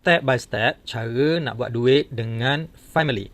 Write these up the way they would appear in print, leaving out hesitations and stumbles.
Step by step cara nak buat duit dengan family.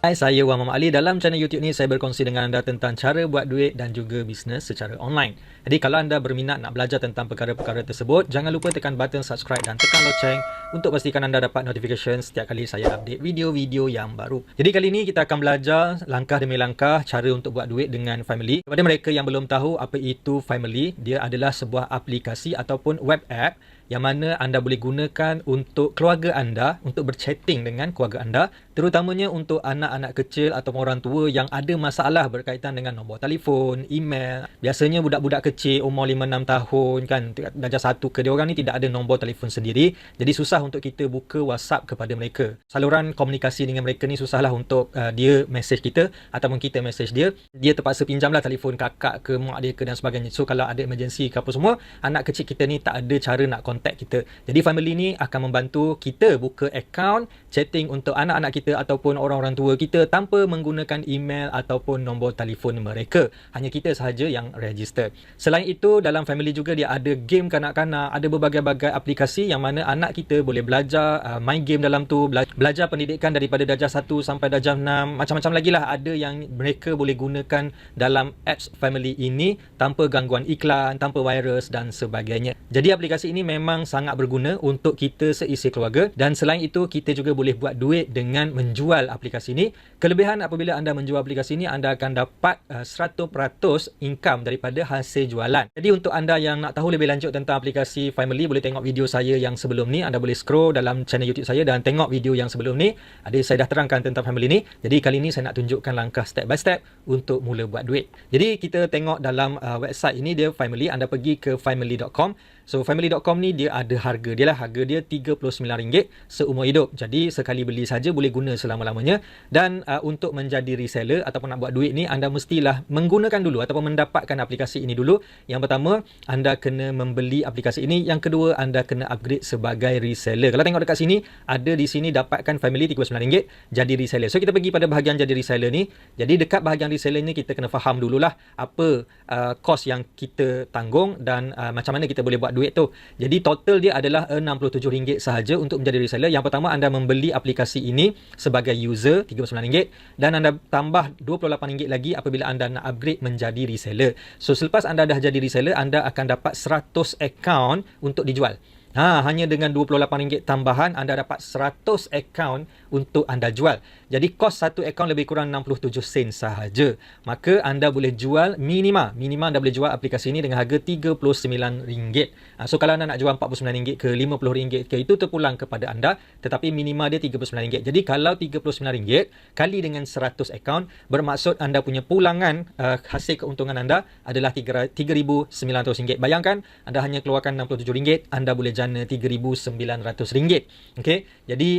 Hai, saya Wan Muhammad Ali. Dalam channel YouTube ni saya berkongsi dengan anda tentang cara buat duit dan juga bisnes secara online. Jadi kalau anda berminat nak belajar tentang perkara-perkara tersebut, jangan lupa tekan button subscribe dan tekan loceng untuk pastikan anda dapat notification setiap kali saya update video-video yang baru. Jadi kali ini kita akan belajar langkah demi langkah cara untuk buat duit dengan family. Kepada mereka yang belum tahu apa itu family, dia adalah sebuah aplikasi ataupun web app yang mana anda boleh gunakan untuk keluarga anda, untuk berchatting dengan keluarga anda, terutamanya untuk anak-anak kecil atau orang tua yang ada masalah berkaitan dengan nombor telefon, email. Biasanya budak-budak kecil umur 5-6 tahun kan, darjah 1 ke, dia orang ni tidak ada nombor telefon sendiri. Jadi susah untuk kita buka WhatsApp kepada mereka. Saluran komunikasi dengan mereka ni susahlah untuk dia message kita ataupun kita message dia. Dia terpaksa pinjamlah telefon kakak ke mak dia ke dan sebagainya. So kalau ada emergency ke apa semua, anak kecil kita ni tak ada cara nak contact kita. Jadi family ni akan membantu kita buka account chatting untuk anak-anak kita ataupun orang-orang tua kita tanpa menggunakan email ataupun nombor telefon mereka. Hanya kita sahaja yang register. Selain itu, dalam family juga dia ada game kanak-kanak, ada berbagai-bagai aplikasi yang mana anak kita boleh belajar main game dalam tu, belajar pendidikan daripada darjah 1 sampai darjah 6, macam-macam lagi lah ada yang mereka boleh gunakan dalam apps family ini tanpa gangguan iklan, tanpa virus dan sebagainya. Jadi aplikasi ini memang sangat berguna untuk kita seisi keluarga, dan selain itu kita juga boleh buat duit dengan menjual aplikasi ini. Kelebihan apabila anda menjual aplikasi ini, anda akan dapat 100% income daripada hasil jualan. Jadi untuk anda yang nak tahu lebih lanjut tentang aplikasi family, boleh tengok video saya yang sebelum ni. Anda boleh scroll dalam channel YouTube saya dan tengok video yang sebelum ni. Saya dah terangkan tentang family ni. Jadi kali ni saya nak tunjukkan langkah step by step untuk mula buat duit. Jadi kita tengok dalam website ini, dia family. Anda pergi ke family.com. So family.com ni dia ada harga dia lah. Harga dia RM39 seumur hidup. Jadi sekali beli saja boleh guna selama-lamanya. Dan untuk menjadi reseller ataupun nak buat duit ni, anda mestilah menggunakan dulu ataupun mendapatkan aplikasi ini dulu. Yang pertama, anda kena membeli aplikasi ini. Yang kedua, anda kena upgrade sebagai reseller. Kalau tengok dekat sini, ada di sini dapatkan family RM39 jadi reseller. So kita pergi pada bahagian jadi reseller ni. Jadi dekat bahagian reseller ni kita kena faham dululah apa kos yang kita tanggung dan macam mana kita boleh buat duit tu. Jadi total dia adalah RM67 sahaja untuk menjadi reseller. Yang pertama, anda membeli aplikasi ini sebagai user RM39 dan anda tambah RM28 lagi apabila anda nak upgrade menjadi reseller. So selepas anda dah jadi reseller, anda akan dapat 100 account untuk dijual. Hanya dengan RM28 tambahan, anda dapat 100 account untuk anda jual. Jadi kos satu account lebih kurang 67 sen sahaja. Maka anda boleh jual minima anda boleh jual aplikasi ini dengan harga RM39. So kalau anda nak jual RM49 ke RM50 ke, itu terpulang kepada anda, tetapi minima dia RM39. Jadi kalau RM39 kali dengan 100 account, bermaksud anda punya pulangan hasil keuntungan anda adalah RM3,900. Bayangkan anda hanya keluarkan RM67, anda boleh jana RM3,900. Okey. Jadi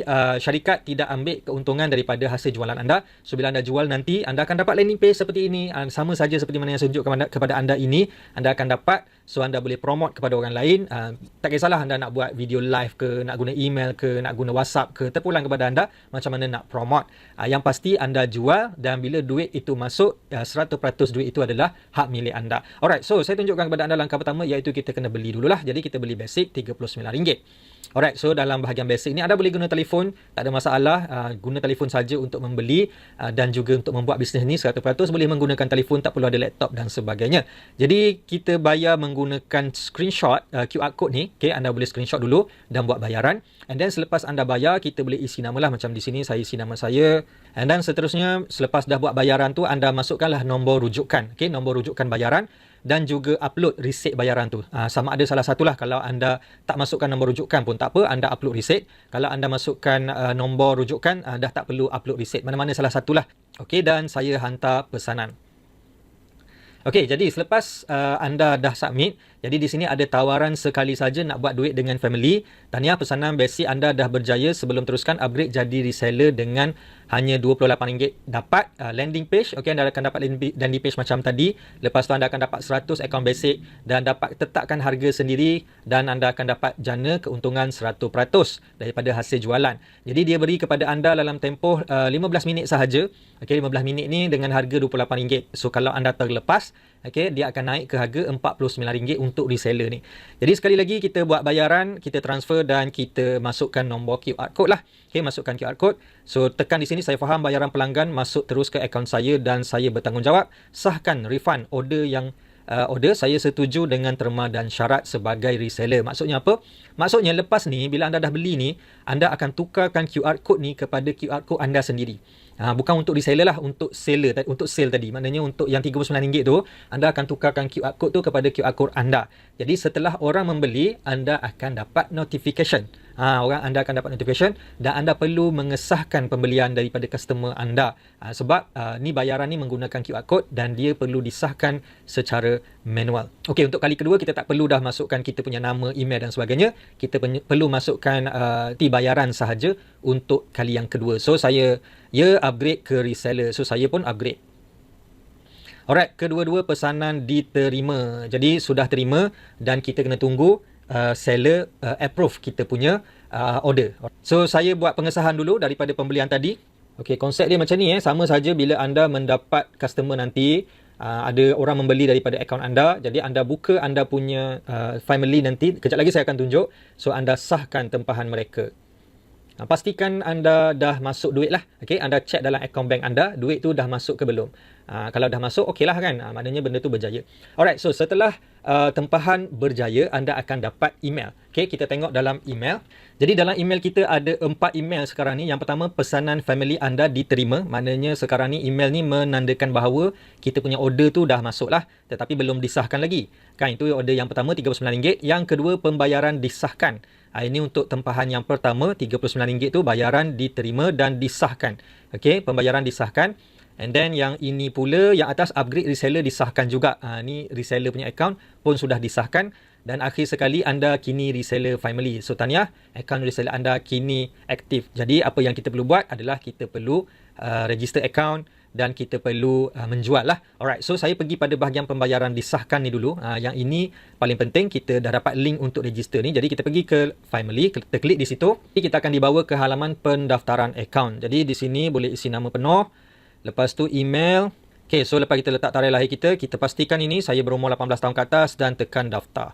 syarikat tidak ambil keuntungan daripada hasil jualan anda. So bila anda jual nanti, anda akan dapat landing page seperti ini. Sama saja seperti mana yang saya tunjuk kepada anda ini, anda akan dapat. So anda boleh promote kepada orang lain. Tak kisahlah anda nak buat video live ke, nak guna email ke, nak guna WhatsApp ke, terpulang kepada anda macam mana nak promote. Yang pasti anda jual, dan bila duit itu masuk, 100% duit itu adalah hak milik anda. Alright, so saya tunjukkan kepada anda langkah pertama, iaitu kita kena beli dululah. Jadi kita beli basic RM39. Alright, so dalam bahagian basic ni anda boleh guna telefon, tak ada masalah. Guna telefon saja untuk membeli dan juga untuk membuat bisnes ni 100% boleh menggunakan telefon, tak perlu ada laptop dan sebagainya. Jadi kita bayar menggunakan screenshot QR code ni. Okay, anda boleh screenshot dulu dan buat bayaran. And then selepas anda bayar, kita boleh isi nama lah. Macam di sini saya isi nama saya. And then seterusnya, selepas dah buat bayaran tu, anda masukkanlah nombor rujukan. Okay, nombor rujukan bayaran. Dan juga upload resit bayaran tu. Sama ada salah satulah. Kalau anda tak masukkan nombor rujukan pun tak apa, anda upload resit. Kalau anda masukkan nombor rujukan, dah tak perlu upload resit. Mana-mana salah satulah. Okey, dan saya hantar pesanan. Okey, jadi selepas anda dah submit, Jadi di sini ada tawaran sekali saja nak buat duit dengan family. Tahniah, pesanan basic anda dah berjaya. Sebelum teruskan upgrade jadi reseller dengan hanya RM28 dapat landing page. Okey, anda akan dapat landing page macam tadi. Lepas tu anda akan dapat 100 akaun basic dan dapat tetapkan harga sendiri dan anda akan dapat jana keuntungan 100% daripada hasil jualan. Jadi dia beri kepada anda dalam tempoh 15 minit sahaja. Okey, 15 minit ni dengan harga RM28. So kalau anda terlepas, okey, dia akan naik ke harga RM49 untuk reseller ni. Jadi sekali lagi kita buat bayaran, kita transfer dan kita masukkan nombor QR code lah. Okey, masukkan QR code. So tekan di sini, saya faham bayaran pelanggan masuk terus ke akaun saya dan saya bertanggungjawab. Sahkan refund order yang saya setuju dengan terma dan syarat sebagai reseller. Maksudnya apa? Maksudnya lepas ni bila anda dah beli ni, anda akan tukarkan QR code ni kepada QR code anda sendiri. Bukan untuk reseller lah, untuk seller, untuk sale tadi. Maknanya untuk yang RM39 tu, anda akan tukarkan QR code tu kepada QR code anda. Jadi setelah orang membeli, anda akan dapat notification. Anda akan dapat notification dan anda perlu mengesahkan pembelian daripada customer anda. Sebab ni bayaran ni menggunakan QR code dan dia perlu disahkan secara manual. Okey, untuk kali kedua kita tak perlu dah masukkan kita punya nama, email dan sebagainya. Kita perlu masukkan bayaran sahaja untuk kali yang kedua. So saya upgrade ke reseller. So saya pun upgrade. Alright, kedua-dua pesanan diterima. Jadi sudah terima dan kita kena tunggu seller approve kita punya order. So saya buat pengesahan dulu daripada pembelian tadi. Okey, konsep dia macam ni sama saja bila anda mendapat customer nanti, ada orang membeli daripada akaun anda. Jadi anda buka anda punya family nanti. Kejap lagi saya akan tunjuk. So anda sahkan tempahan mereka. Pastikan anda dah masuk duit lah. Okay, anda check dalam akaun bank anda, duit tu dah masuk ke belum. Kalau dah masuk, okey lah kan. Maknanya benda tu berjaya. Alright, so setelah tempahan berjaya, anda akan dapat email. Okay, kita tengok dalam email. Jadi dalam email kita ada 4 email sekarang ni. Yang pertama, pesanan family anda diterima. Maknanya sekarang ni email ni menandakan bahawa kita punya order tu dah masuk lah. Tetapi belum disahkan lagi. Kan, itu order yang pertama RM39. Yang kedua, pembayaran disahkan. Ini untuk tempahan yang pertama, RM39 tu bayaran diterima dan disahkan. Okey, pembayaran disahkan. And then yang ini pula, yang atas upgrade reseller disahkan juga. Ni reseller punya account pun sudah disahkan. Dan akhir sekali anda kini reseller family. So tahniah, account reseller anda kini aktif. Jadi apa yang kita perlu buat adalah kita perlu register account dan kita perlu menjual lah. Alright, so saya pergi pada bahagian pembayaran disahkan ni dulu. Yang ini paling penting, kita dah dapat link untuk register ni. Jadi kita pergi ke family, kita klik di situ. Kita akan dibawa ke halaman pendaftaran account. Jadi di sini boleh isi nama penuh. Lepas tu email. Okay, so lepas kita letak tarikh lahir kita pastikan ini saya berumur 18 tahun ke atas dan tekan daftar.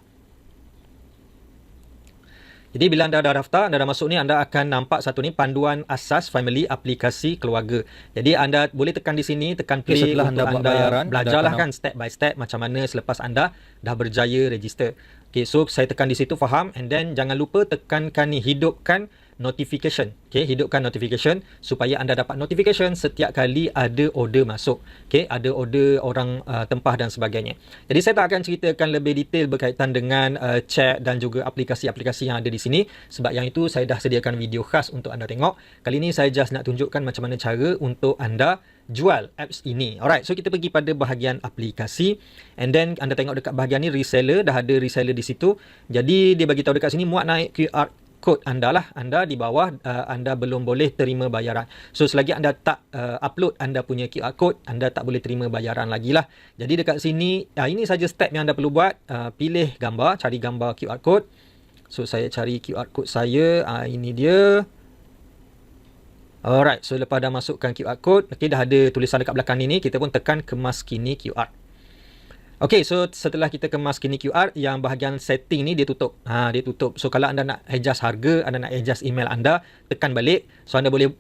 Jadi bila anda dah daftar, anda dah masuk ni, anda akan nampak satu ni, panduan asas family aplikasi keluarga. Jadi anda boleh tekan di sini, tekan play setelah anda buat bayaran. Belajarlah kan step by step macam mana selepas anda dah berjaya register. Okay, so saya tekan di situ, faham. And then jangan lupa tekankan ni, hidupkan notification. Okay, hidupkan notification supaya anda dapat notification setiap kali ada order masuk. Okay, ada order orang tempah dan sebagainya. Jadi saya tak akan ceritakan lebih detail berkaitan dengan chat dan juga aplikasi-aplikasi yang ada di sini. Sebab yang itu saya dah sediakan video khas untuk anda tengok. Kali ini saya just nak tunjukkan macam mana cara untuk anda jual apps ini. Alright, so kita pergi pada bahagian aplikasi. And then anda tengok dekat bahagian ni reseller, dah ada reseller di situ. Jadi dia bagi tahu dekat sini, muat naik QR kod anda lah. Anda di bawah, anda belum boleh terima bayaran. So selagi anda tak upload anda punya QR code, anda tak boleh terima bayaran lagi lah. Jadi dekat sini, ini saja step yang anda perlu buat. Pilih gambar, cari gambar QR code. So saya cari QR code saya, ini dia. Alright, so lepas dah masukkan QR code, okay, dah ada tulisan dekat belakang ni, kita pun tekan kemas kini QR. Okay, so setelah kita kemas kini QR, yang bahagian setting ni dia tutup. Dia tutup. So kalau anda nak adjust harga, anda nak adjust email anda, tekan balik. So anda boleh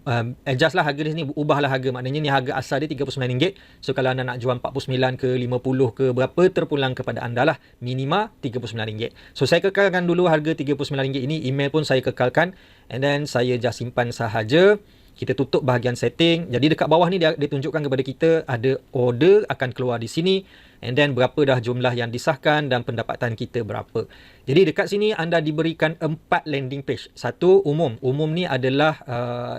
adjust lah harga di sini, ubahlah harga. Maknanya ni harga asal dia RM39. So kalau anda nak jual 49 ke 50 ke berapa, terpulang kepada anda lah. Minima RM39. So saya kekalkan dulu harga RM39 ini, email pun saya kekalkan. And then saya just simpan sahaja. Kita tutup bahagian setting. Jadi dekat bawah ni dia tunjukkan kepada kita ada order akan keluar di sini. and then berapa dah jumlah yang disahkan dan pendapatan kita berapa. Jadi dekat sini anda diberikan 4 landing page. Satu umum. Umum ni adalah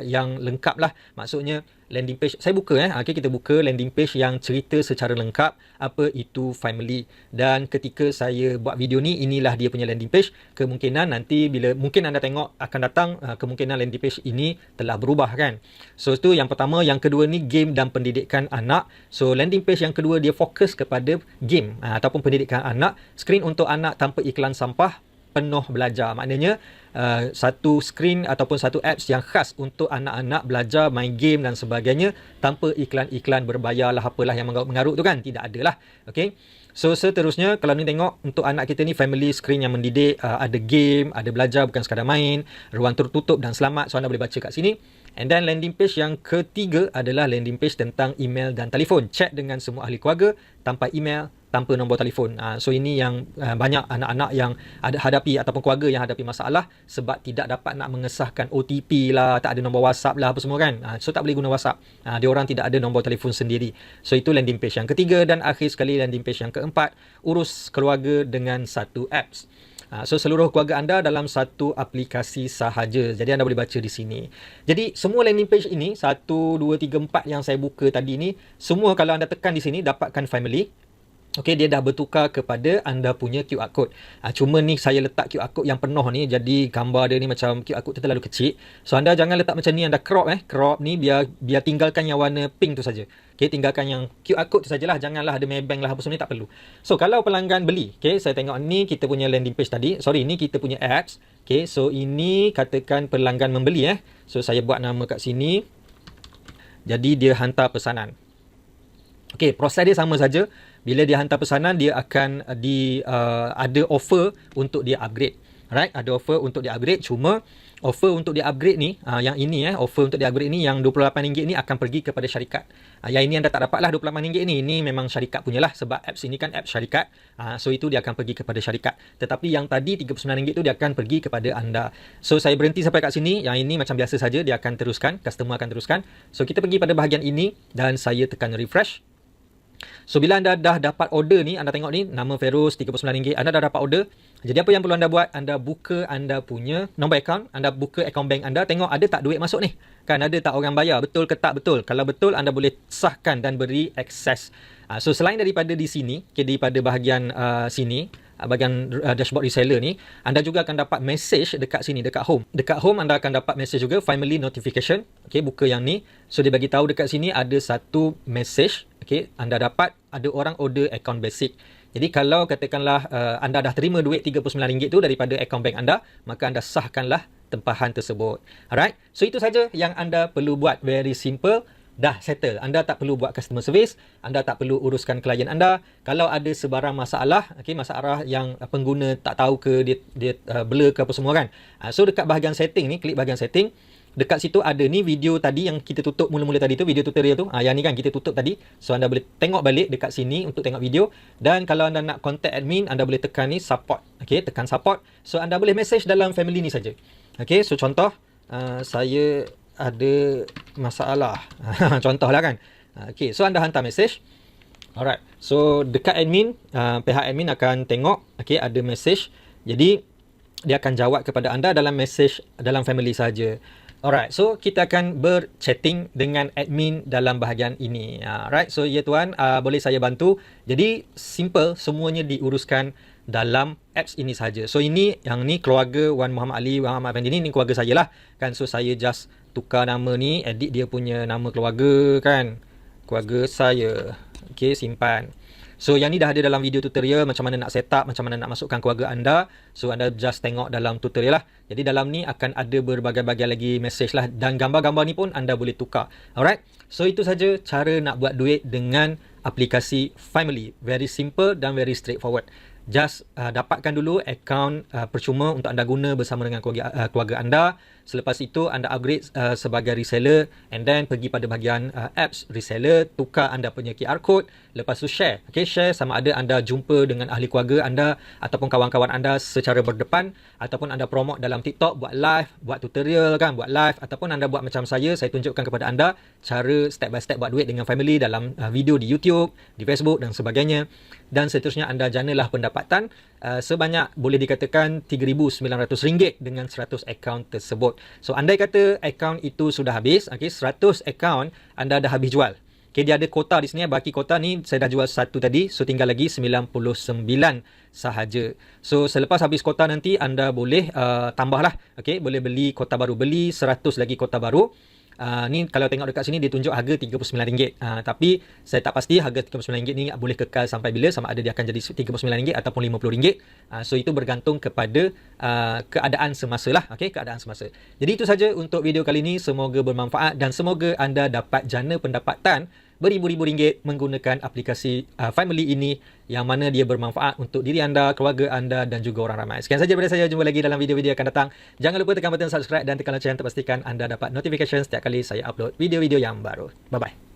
yang lengkap lah. Maksudnya landing page, saya buka okay, kita buka landing page yang cerita secara lengkap apa itu family. Dan ketika saya buat video ni, inilah dia punya landing page. Kemungkinan nanti bila mungkin anda tengok akan datang, kemungkinan landing page ini telah berubah kan. So itu yang pertama. Yang kedua ni game dan pendidikan anak. So landing page yang kedua dia fokus kepada game ataupun pendidikan anak. Skrin untuk anak tanpa iklan sampah, penuh belajar. Maknanya satu screen ataupun satu apps yang khas untuk anak-anak belajar, main game dan sebagainya, tanpa iklan-iklan berbayar lah, apalah yang mengarut tu kan, tidak ada lah. Okay. So seterusnya, kalau ni tengok untuk anak kita ni family screen yang mendidik, ada game, ada belajar bukan sekadar main, ruang tertutup dan selamat. So anda boleh baca kat sini. And then landing page yang ketiga adalah landing page tentang email dan telefon. Chat dengan semua ahli keluarga tanpa email, tanpa nombor telefon. So ini yang banyak anak-anak yang ada hadapi ataupun keluarga yang hadapi masalah sebab tidak dapat nak mengesahkan OTP lah, tak ada nombor WhatsApp lah apa semua kan. So tak boleh guna WhatsApp. Diorang tidak ada nombor telefon sendiri. So itu landing page yang ketiga. Dan akhir sekali landing page yang keempat, urus keluarga dengan satu apps. So seluruh keluarga anda dalam satu aplikasi sahaja. Jadi anda boleh baca di sini. Jadi semua landing page ini 1, 2, 3, 4 yang saya buka tadi ni, semua kalau anda tekan di sini dapatkan family. Okey, dia dah bertukar kepada anda punya QR code. Cuma ni saya letak QR code yang penuh ni, jadi gambar dia ni macam QR code tu terlalu kecil. So anda jangan letak macam ni, anda crop crop ni biar tinggalkan yang warna pink tu saja. Okey, tinggalkan yang QR code tu sajalah, janganlah ada Maybank lah apa semua ni, tak perlu. So kalau pelanggan beli, okey, saya tengok ni kita punya landing page tadi. Sorry, ni kita punya apps. Okey, so ini katakan pelanggan membeli So saya buat nama kat sini. Jadi dia hantar pesanan. Okey, proses dia sama saja. Bila dia hantar pesanan, dia akan ada offer untuk dia upgrade. Alright, ada offer untuk dia upgrade. Cuma offer untuk dia upgrade ni, yang ini offer untuk dia upgrade ni yang RM28 ni akan pergi kepada syarikat. Yang ini anda tak dapat lah RM28 ni. Ini memang syarikat punyalah sebab apps ini kan apps syarikat. So itu dia akan pergi kepada syarikat. Tetapi yang tadi RM39 tu dia akan pergi kepada anda. So saya berhenti sampai kat sini. Yang ini macam biasa saja, dia akan teruskan, customer akan teruskan. So kita pergi pada bahagian ini dan saya tekan refresh. So bila anda dah dapat order ni, anda tengok ni nama Feros RM39, anda dah dapat order. Jadi apa yang perlu anda buat? Anda buka anda punya nombor akaun, anda buka akaun bank anda, tengok ada tak duit masuk ni. Kan ada tak orang bayar, betul ke tak betul. Kalau betul, anda boleh sahkan dan beri akses. So selain daripada di sini, daripada bahagian sini, bahagian dashboard reseller ni, anda juga akan dapat message dekat sini, dekat home. Dekat home anda akan dapat message juga, family notification. Okey, buka yang ni. So dia bagi tahu dekat sini ada satu message. Okey, anda dapat ada orang order akaun basic. Jadi kalau katakanlah anda dah terima duit RM39 tu daripada akaun bank anda, maka anda sahkanlah tempahan tersebut. Alright, so itu saja yang anda perlu buat. Very simple. Dah settle. Anda tak perlu buat customer service, anda tak perlu uruskan klien anda. Kalau ada sebarang masalah, masalah yang pengguna tak tahu ke dia blur ke apa semua kan. So dekat bahagian setting ni, klik bahagian setting. Dekat situ ada ni video tadi yang kita tutup mula-mula tadi tu, video tutorial tu. Yang ni kan kita tutup tadi. So anda boleh tengok balik dekat sini untuk tengok video. Dan kalau anda nak contact admin, anda boleh tekan ni support. Okey, tekan support. So anda boleh message dalam family ni saja. Okey, so contoh saya ada masalah. Contohlah kan. Okey, so anda hantar message. Alright. So dekat admin, pihak admin akan tengok, okey, ada message. Jadi dia akan jawab kepada anda dalam message dalam family saja. Alright, so kita akan berchatting dengan admin dalam bahagian ini. Alright, so ya tuan, boleh saya bantu? Jadi simple, semuanya diuruskan dalam apps ini saja. So ini, yang ni keluarga Wan Muhammad Ali, Wan Muhammad Effendi ni keluarga saya lah. Kan, so saya just tukar nama ni, edit dia punya nama keluarga kan. Keluarga saya. Okay, simpan. So yang ni dah ada dalam video tutorial macam mana nak set up, macam mana nak masukkan keluarga anda. So anda just tengok dalam tutorial lah. Jadi dalam ni akan ada berbagai-bagai lagi message lah. Dan gambar-gambar ni pun anda boleh tukar. Alright. So itu saja cara nak buat duit dengan aplikasi Family. Very simple dan very straightforward. Just dapatkan dulu akaun percuma untuk anda guna bersama dengan keluarga anda. Selepas itu anda upgrade sebagai reseller, and then pergi pada bahagian apps reseller, tukar anda punya QR code, lepas tu share. Okay, share sama ada anda jumpa dengan ahli keluarga anda ataupun kawan-kawan anda secara berdepan, ataupun anda promote dalam TikTok, buat live, buat tutorial kan, buat live, ataupun anda buat macam saya tunjukkan kepada anda cara step by step buat duit dengan family dalam video di YouTube, di Facebook dan sebagainya. Dan seterusnya anda janalah pendapatan sebanyak boleh dikatakan RM3,900 dengan 100 akaun tersebut. So andai kata akaun itu sudah habis, okay, 100 akaun anda dah habis jual. Okay, dia ada kota di sini, baki kota ni saya dah jual satu tadi, so tinggal lagi 99 sahaja. So selepas habis kota nanti anda boleh tambahlah, okay, boleh beli kota baru, beli 100 lagi kota baru. Ni kalau tengok dekat sini dia tunjuk harga RM39. Tapi saya tak pasti harga RM39 ni boleh kekal sampai bila, sama ada dia akan jadi RM39 ataupun RM50. So itu bergantung kepada keadaan semasa lah. Okay, keadaan semasa. Jadi itu saja untuk video kali ini. Semoga bermanfaat dan semoga anda dapat jana pendapatan beribu-ribu ringgit menggunakan aplikasi Family ini, yang mana dia bermanfaat untuk diri anda, keluarga anda dan juga orang ramai. Sekian saja daripada saya. Jumpa lagi dalam video-video akan datang. Jangan lupa tekan butang subscribe dan tekan lonceng untuk pastikan anda dapat notification setiap kali saya upload video-video yang baru. Bye-bye.